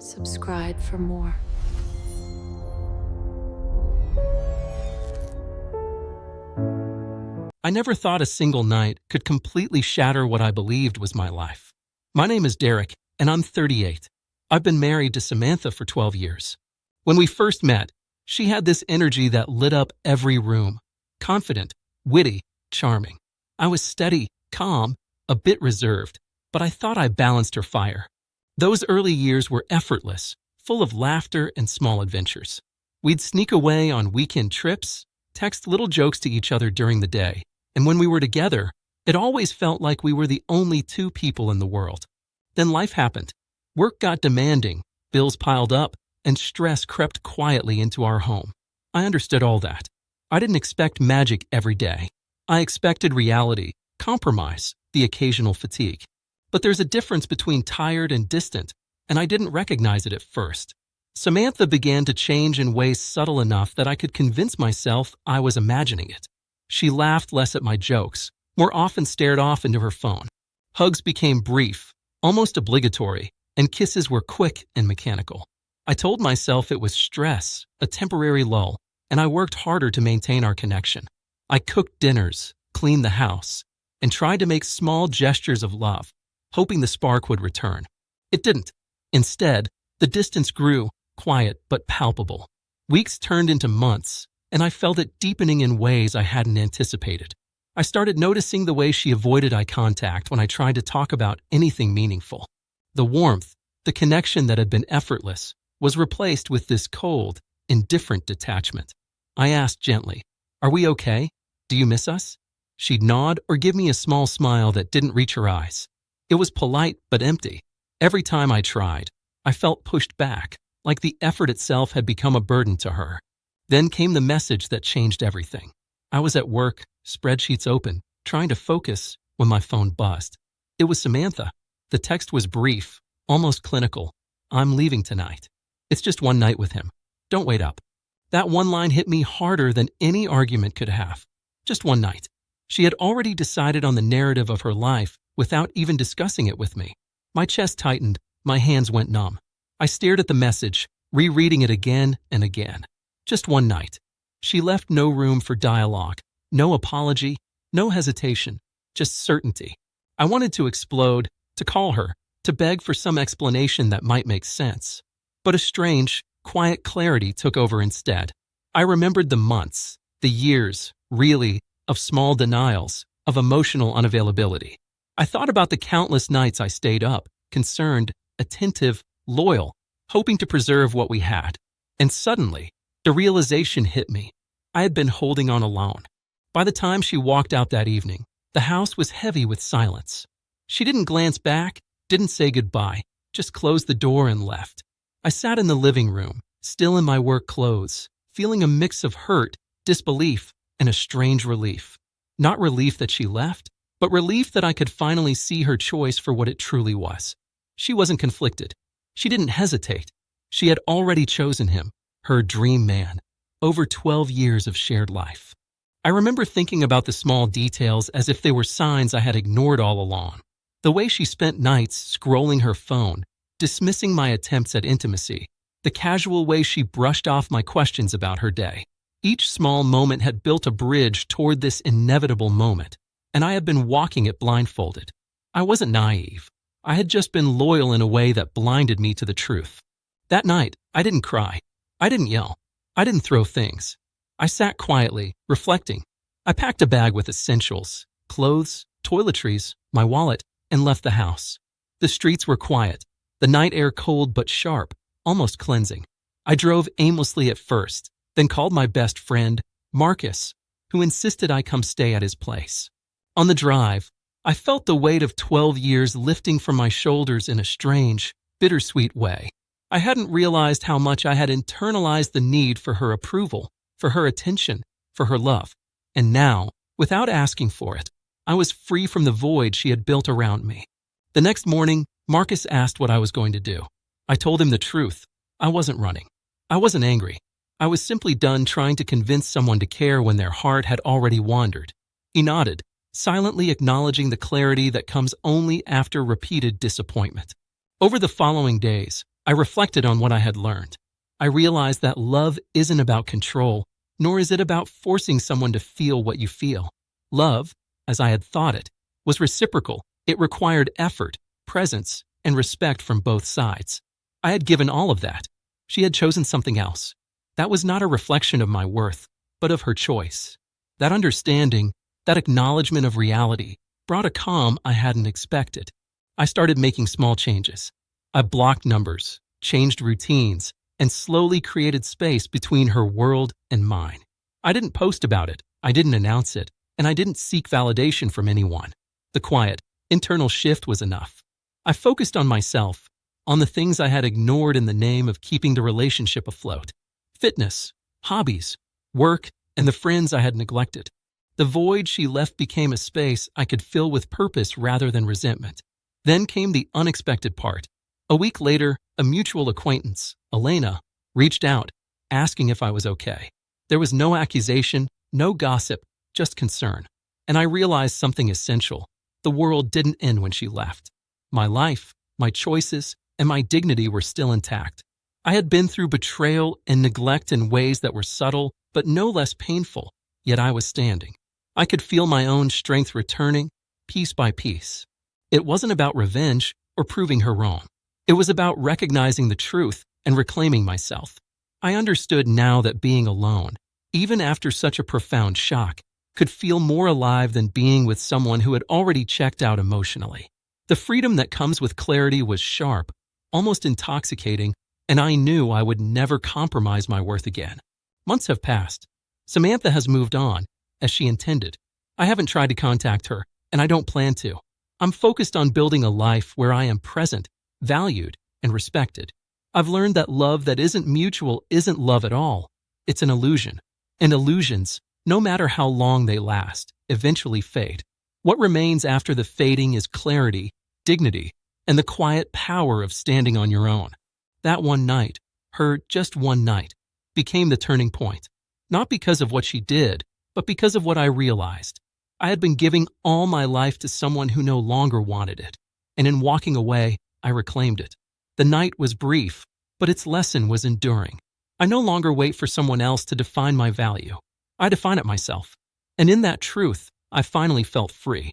Subscribe for more. I never thought a single night could completely shatter what I believed was my life. My name is Derek, and I'm 38. I've been married to Samantha for 12 years. When we first met, she had this energy that lit up every room. Confident, witty, charming. I was steady, calm, a bit reserved, but I thought I balanced her fire. Those early years were effortless, full of laughter and small adventures. We'd sneak away on weekend trips, text little jokes to each other during the day, and when we were together, it always felt like we were the only two people in the world. Then life happened. Work got demanding, bills piled up, and stress crept quietly into our home. I understood all that. I didn't expect magic every day. I expected reality, compromise, the occasional fatigue. But there's a difference between tired and distant, and I didn't recognize it at first. Samantha began to change in ways subtle enough that I could convince myself I was imagining it. She laughed less at my jokes, more often stared off into her phone. Hugs became brief, almost obligatory, and kisses were quick and mechanical. I told myself it was stress, a temporary lull, and I worked harder to maintain our connection. I cooked dinners, cleaned the house, and tried to make small gestures of love, hoping the spark would return. It didn't. Instead, the distance grew, quiet but palpable. Weeks turned into months, and I felt it deepening in ways I hadn't anticipated. I started noticing the way she avoided eye contact when I tried to talk about anything meaningful. The warmth, the connection that had been effortless, was replaced with this cold, indifferent detachment. I asked gently, "Are we okay? Do you miss us?" She'd nod or give me a small smile that didn't reach her eyes. It was polite but empty. Every time I tried, I felt pushed back, like the effort itself had become a burden to her. Then came the message that changed everything. I was at work, spreadsheets open, trying to focus, when my phone buzzed. It was Samantha. The text was brief, almost clinical. "I'm leaving tonight. It's just one night with him. Don't wait up." That one line hit me harder than any argument could have. Just one night. She had already decided on the narrative of her life without even discussing it with me. My chest tightened, my hands went numb. I stared at the message, rereading it again and again. Just one night. She left no room for dialogue, no apology, no hesitation, just certainty. I wanted to explode, to call her, to beg for some explanation that might make sense. But a strange, quiet clarity took over instead. I remembered the months, the years, really, of small denials, of emotional unavailability. I thought about the countless nights I stayed up, concerned, attentive, loyal, hoping to preserve what we had. And suddenly, the realization hit me. I had been holding on alone. By the time she walked out that evening, the house was heavy with silence. She didn't glance back, didn't say goodbye, just closed the door and left. I sat in the living room, still in my work clothes, feeling a mix of hurt, disbelief, and a strange relief. Not relief that she left, but relief that I could finally see her choice for what it truly was. She wasn't conflicted. She didn't hesitate. She had already chosen him, her dream man. Over 12 years of shared life. I remember thinking about the small details as if they were signs I had ignored all along. The way she spent nights scrolling her phone, dismissing my attempts at intimacy, the casual way she brushed off my questions about her day. Each small moment had built a bridge toward this inevitable moment, and I had been walking it blindfolded. I wasn't naive. I had just been loyal in a way that blinded me to the truth. That night, I didn't cry. I didn't yell. I didn't throw things. I sat quietly, reflecting. I packed a bag with essentials, clothes, toiletries, my wallet, and left the house. The streets were quiet, the night air cold but sharp, almost cleansing. I drove aimlessly at first, then called my best friend, Marcus, who insisted I come stay at his place. On the drive, I felt the weight of 12 years lifting from my shoulders in a strange, bittersweet way. I hadn't realized how much I had internalized the need for her approval, for her attention, for her love. And now, without asking for it, I was free from the void she had built around me. The next morning, Marcus asked what I was going to do. I told him the truth. I wasn't running. I wasn't angry. I was simply done trying to convince someone to care when their heart had already wandered. He nodded, silently acknowledging the clarity that comes only after repeated disappointment. Over the following days, I reflected on what I had learned. I realized that love isn't about control, nor is it about forcing someone to feel what you feel. Love, as I had thought it, was reciprocal. It required effort, presence, and respect from both sides. I had given all of that. She had chosen something else. That was not a reflection of my worth, but of her choice. That understanding, that acknowledgement of reality, brought a calm I hadn't expected. I started making small changes. I blocked numbers, changed routines, and slowly created space between her world and mine. I didn't post about it, I didn't announce it, and I didn't seek validation from anyone. The quiet, internal shift was enough. I focused on myself, on the things I had ignored in the name of keeping the relationship afloat. Fitness, hobbies, work, and the friends I had neglected. The void she left became a space I could fill with purpose rather than resentment. Then came the unexpected part. A week later, a mutual acquaintance, Elena, reached out, asking if I was okay. There was no accusation, no gossip, just concern. And I realized something essential. The world didn't end when she left. My life, my choices, and my dignity were still intact. I had been through betrayal and neglect in ways that were subtle, but no less painful, yet I was standing. I could feel my own strength returning, piece by piece. It wasn't about revenge or proving her wrong. It was about recognizing the truth and reclaiming myself. I understood now that being alone, even after such a profound shock, could feel more alive than being with someone who had already checked out emotionally. The freedom that comes with clarity was sharp, almost intoxicating, and I knew I would never compromise my worth again. Months have passed. Samantha has moved on, as she intended. I haven't tried to contact her, and I don't plan to. I'm focused on building a life where I am present, valued, and respected. I've learned that love that isn't mutual isn't love at all. It's an illusion. And illusions, no matter how long they last, eventually fade. What remains after the fading is clarity, dignity, and the quiet power of standing on your own. That one night, her just one night, became the turning point. Not because of what she did, but because of what I realized. I had been giving all my life to someone who no longer wanted it. And in walking away, I reclaimed it. The night was brief, but its lesson was enduring. I no longer wait for someone else to define my value. I define it myself. And in that truth, I finally felt free.